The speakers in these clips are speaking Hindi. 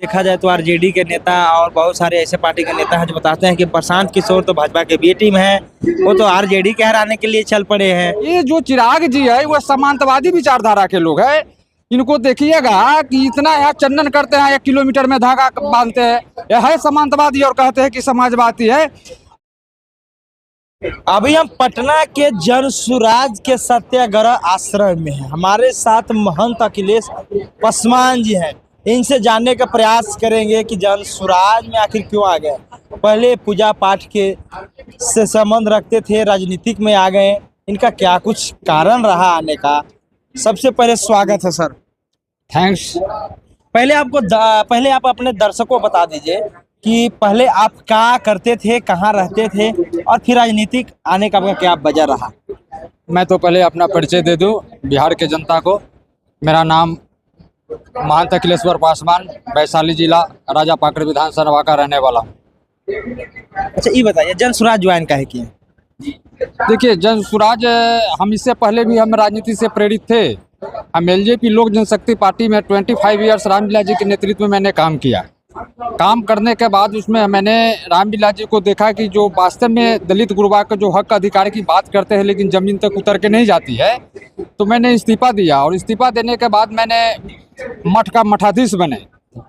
देखा जाए तो आरजेडी के नेता और बहुत सारे ऐसे पार्टी के नेता हैं जो बताते हैं कि प्रशांत किशोर तो भाजपा के बी टीम है, वो तो आरजेडी के हराने के लिए चल पड़े हैं। ये जो चिराग जी है वो समांतवादी विचारधारा के लोग हैं। इनको देखिएगा कि इतना यहाँ चंदन करते हैं, 1 किलोमीटर में धागा बांधते हैं, यह है समांतवादी और कहते हैं कि समाजवादी है। अभी हम पटना के जनसुराज के सत्याग्रह आश्रम में हैं। हमारे साथ महंत अखिलेश पासवान जी हैं। इनसे जानने का प्रयास करेंगे कि जनसुराज में आखिर क्यों आ गए। पहले पूजा पाठ के से संबंध रखते थे, राजनीतिक में आ गए, इनका क्या कुछ कारण रहा आने का। सबसे पहले स्वागत है सर। थैंक्स। पहले आप अपने दर्शकों को बता दीजिए कि पहले आप क्या करते थे, कहाँ रहते थे और फिर राजनीतिक आने का आपका क्या वजह रहा। मैं तो पहले अपना परिचय दे दूं बिहार के जनता को। मेरा नाम महंत अखिलेश्वर पासवान, वैशाली जिला राजापाकड़ विधानसभा का रहने वाला हूँ। अच्छा ये बताइए जनसुराज ज्वाइन काहे किए। देखिए जनसुराज, हम इससे पहले भी हम राजनीति से प्रेरित थे। हम एलजेपी लोक जनशक्ति पार्टी में 25 ईयर्स रामलीला जी के नेतृत्व में मैंने काम किया। काम करने के बाद उसमें मैंने रामलीला जी को देखा कि जो वास्तव में दलित गुरबा के जो हक अधिकार की बात करते हैं लेकिन ज़मीन तक उतर के नहीं जाती है, तो मैंने इस्तीफा दिया। और इस्तीफा देने के बाद मैंने मठ का मठाधीश बने।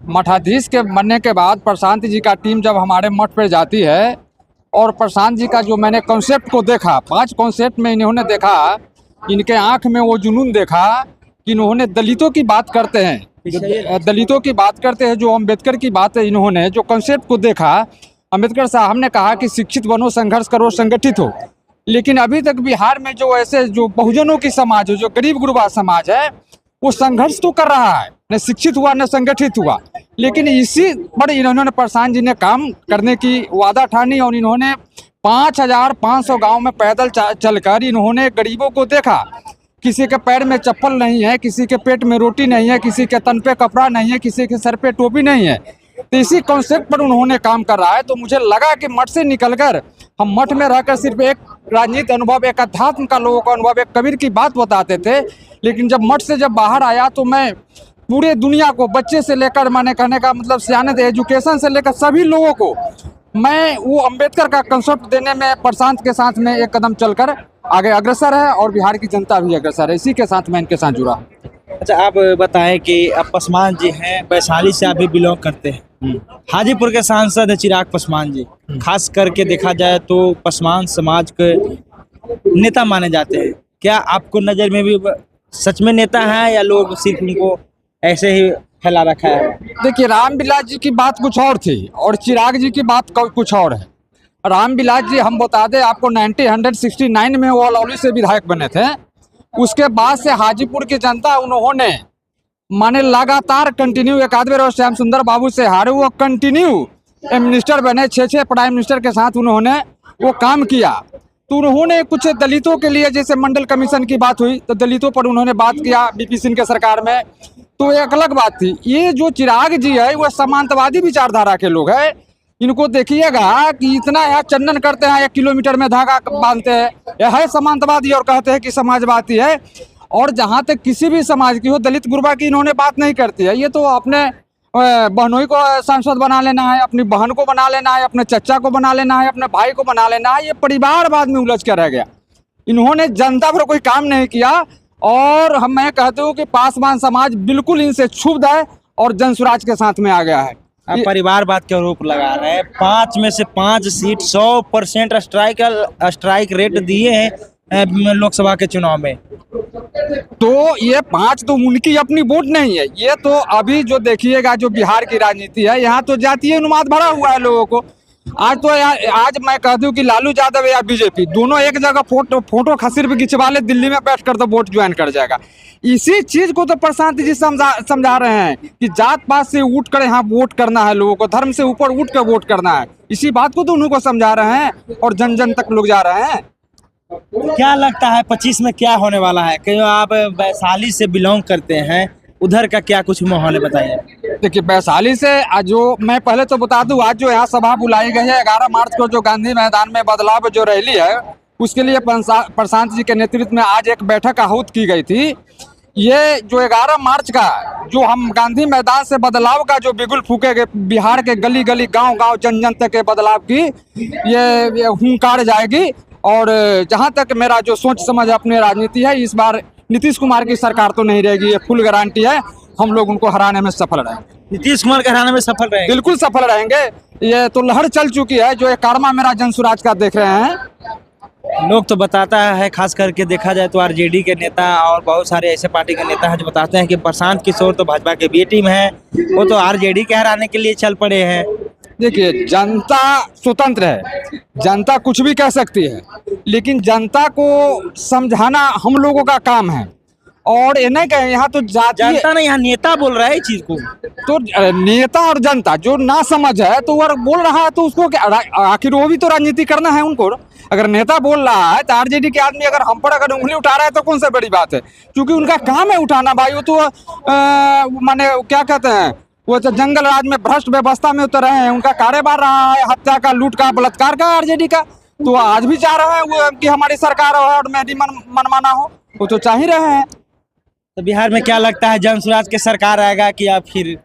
मठाधीश के बनने के बाद प्रशांत जी का टीम जब हमारे मठ पर जाती है और प्रशांत जी का जो मैंने कॉन्सेप्ट को देखा, 5 कॉन्सेप्ट में इन्होंने देखा, इनके आंख में वो जुनून देखा कि इन्होंने दलितों की बात करते हैं, दलितों की बात करते हैं, जो अम्बेडकर की बात है, इन्होंने जो कॉन्सेप्ट को देखा। अम्बेडकर साहब ने कहा कि शिक्षित बनो, संघर्ष करो, संगठित हो। लेकिन अभी तक बिहार में जो ऐसे जो बहुजनों की समाज है, जो गरीब गुरबा समाज है, वो संघर्ष तो कर रहा है, न शिक्षित हुआ न संगठित हुआ। लेकिन इसी पर इन्होंने प्रशांत जी ने काम करने की वादा ठानी और इन्होंने 5500 गांव में पैदल चलकर इन्होंने गरीबों को देखा। किसी के पैर में चप्पल नहीं है, किसी के पेट में रोटी नहीं है, किसी के तन पे कपड़ा नहीं है, किसी के सर पे टोपी नहीं है। तो इसी कॉन्सेप्ट पर उन्होंने काम कर रहा है। तो मुझे लगा कि मठ से निकलकर हम मठ में रहकर सिर्फ एक राजनीतिक अनुभव, एक अध्यात्म का लोगों का अनुभव, एक कबीर की बात बताते थे। लेकिन जब मठ से जब बाहर आया तो मैं पूरे दुनिया को, बच्चे से लेकर, मैंने कहने का मतलब सियाने एजुकेशन से लेकर सभी लोगों को मैं वो अम्बेडकर का कंसेप्ट देने में प्रशांत के साथ में एक कदम चलकर आगे अग्रसर है और बिहार की जनता भी अग्रसर है। इसी के साथ मैं इनके साथ जुड़ा। अच्छा आप बताएं कि अब पासवान जी हैं, वैशाली से आप भी बिलोंग करते हैं। हाजीपुर के सांसद है चिराग पासवान जी। खास करके देखा जाए तो पासवान समाज के नेता माने जाते हैं। क्या आपको नज़र में भी सच में नेता हैं या लोग सिर्फ उनको ऐसे ही फैला रखा है। देखिए रामविलास जी की बात कुछ और थी और चिराग जी की बात कुछ और है। रामविलास जी हम बता दें आपको 1969 में वो अलौली से विधायक बने थे। उसके बाद से हाजीपुर की जनता उन्होंने माने लगातार कंटिन्यू, एक आध बार श्याम सुंदर बाबू से हारे, वो कंटिन्यू मिनिस्टर बने, 6 प्राइम मिनिस्टर के साथ उन्होंने वो काम किया। तो उन्होंने कुछ दलितों के लिए, जैसे मंडल कमीशन की बात हुई तो दलितों पर उन्होंने बात किया बीपी सिंह के सरकार में, तो एक अलग बात थी। ये जो चिराग जी है वो समांतवादी विचारधारा के लोग हैं। इनको देखिएगा कि इतना यहाँ चंदन करते हैं, 1 किलोमीटर में धागा बांधते हैं, यह है समांतवादी और कहते हैं कि समाजवादी है। और जहाँ तक किसी भी समाज की हो, दलित गुरबा की इन्होंने बात नहीं करती है। ये तो अपने बहनोई को सांसद बना लेना है, अपनी बहन को बना लेना है, अपने चचा को बना लेना है, अपने भाई को बना लेना है। ये परिवारवाद में उलझ कर रह गया। इन्होंने जनता पर कोई काम नहीं किया। और मैं कहता हूँ कि पासवान समाज बिल्कुल इनसे क्षुब्ध है और जनसुराज के साथ में आ गया है। आप परिवारवाद के आरोप लगा रहे हैं। 5 में से 5 सीट 100% स्ट्राइक रेट दिए हैं लोकसभा के चुनाव में। तो ये 5 तो उनकी अपनी वोट नहीं है। ये तो अभी जो देखिएगा जो बिहार की राजनीति है, यहाँ तो जातीय अनुमाद भरा हुआ है लोगों को। आज मैं कह दूं कि लालू यादव या बीजेपी दोनों एक जगह फोटो सिर्फ खिंचवा ले, दिल्ली में बैठकर तो वोट ज्वाइन कर जाएगा। इसी चीज को तो प्रशांत जी समझा रहे हैं कि जात पात से उठ कर यहाँ वोट करना है, लोगों को धर्म से ऊपर उठ कर वोट करना है। इसी बात को तो उन्होंने समझा रहे हैं और जन जन तक लोग जा रहे हैं। क्या लगता है 25 में क्या होने वाला है? क्यों आप वैशाली से बिलोंग करते हैं, उधर का क्या कुछ माहौल है बताइए। देखिए वैशाली से आज जो मैं पहले तो बता दूं, आज जो यहाँ सभा बुलाई गई है 11 मार्च को, जो गांधी मैदान में बदलाव जो रैली है, उसके लिए प्रशांत जी के नेतृत्व में आज एक बैठक आहूत की गई थी। ये जो 11 मार्च का जो हम गांधी मैदान से बदलाव का जो बिगुल फूकेंगे, बिहार के गली गली गांव गांव जन जन तक के बदलाव की ये हुंकार जाएगी। और जहां तक मेरा जो सोच समझ अपनी राजनीति है, इस बार नीतीश कुमार की सरकार तो नहीं रहेगी, ये फुल गारंटी है। हम लोग उनको हराने में सफल रहेंगे, नीतीश कुमार के हराने में सफल रहेंगे। बिल्कुल सफल रहेंगे। ये तो लहर चल चुकी है, जो ये कारमा मेरा जनसुराज का देख रहे हैं। लोग तो बताता है, खास करके देखा जाए तो आरजेडी के नेता और बहुत सारे ऐसे पार्टी के नेता हैं जो बताते हैं कि प्रशांत किशोर तो भाजपा के बी टीम है, वो तो आरजेडी के हराने के लिए चल पड़े हैं। देखिए, जनता स्वतंत्र है, जनता कुछ भी कह सकती है, लेकिन जनता को समझाना हम लोगों का काम है। और ये नहीं कहें यहाँ तो जाति, जनता नहीं, यहाँ नेता बोल रहा है इस चीज को। तो नेता और जनता जो ना समझ है तो वो बोल रहा है, तो उसको आखिर वो भी तो राजनीति करना है उनको। अगर नेता बोल रहा है तो आरजेडी के आदमी अगर हम पर अगर उंगली उठा रहा है तो कौन सा बड़ी बात है, क्योंकि उनका काम है उठाना भाई। वो तो माने क्या कहते हैं, वो तो जंगल राज में भ्रष्ट व्यवस्था में उतर रहे हैं, उनका कारोबार रहा है हत्या का, लूट का, बलात्कार का आरजेडी का। तो आज भी चाह रहे हैं वो कि हमारी सरकार हो और मेरी मनमाना हो, वो तो चाह ही रहे हैं। तो बिहार में क्या लगता है, जनसुराज की सरकार आएगा कि या फिर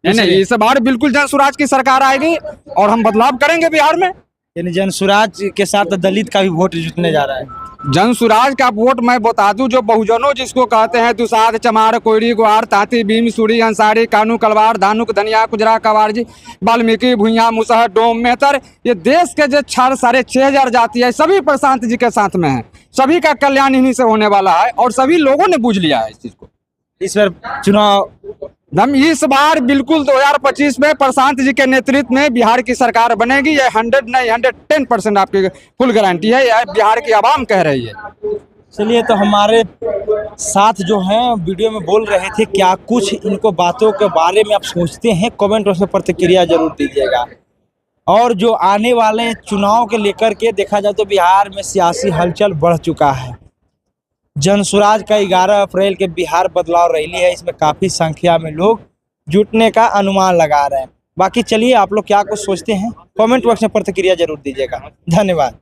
नहीं, इस बार बिल्कुल जनसुराज की सरकार आएगी और हम बदलाव करेंगे बिहार में। यानी जनसुराज के साथ दलित का भी वोट जुटने जा रहा है। जनसुराज का वोट मैं बता दूं, जो बहुजनों जिसको कहते हैं, दुसाध, चमार, कोयरी, ग्वार, तांती, भीम, सूरी, अंसारी, कानू, कलवार, धानुक, धनिया, कुजरा, कवारजी, वाल्मीकि, भुइयां, मुसहर, डोम, मेहतर, ये देश के जो 6,500 जाति है, सभी प्रशांत जी के साथ में है। सभी का कल्याण इन्हीं से होने वाला है और सभी लोगों ने बुझ लिया है इस चीज को। इस बार चुनाव हम इस बार बिल्कुल 2025 में प्रशांत जी के नेतृत्व में बिहार की सरकार बनेगी। ये 100 नहीं 110% आपकी फुल गारंटी है, यह बिहार की आवाम कह रही है। चलिए, तो हमारे साथ जो हैं वीडियो में बोल रहे थे, क्या कुछ इनको बातों के बारे में आप सोचते हैं, कमेंट बॉक्स में प्रतिक्रिया जरूर दीजिएगा। और जो आने वाले चुनाव के लेकर के देखा जाए तो बिहार में सियासी हलचल बढ़ चुका है। जनसुराज का 11 अप्रैल के बिहार बदलाव रैली है, इसमें काफ़ी संख्या में लोग जुटने का अनुमान लगा रहे हैं। बाकी चलिए, आप लोग क्या कुछ सोचते हैं, कमेंट बॉक्स में प्रतिक्रिया जरूर दीजिएगा। धन्यवाद।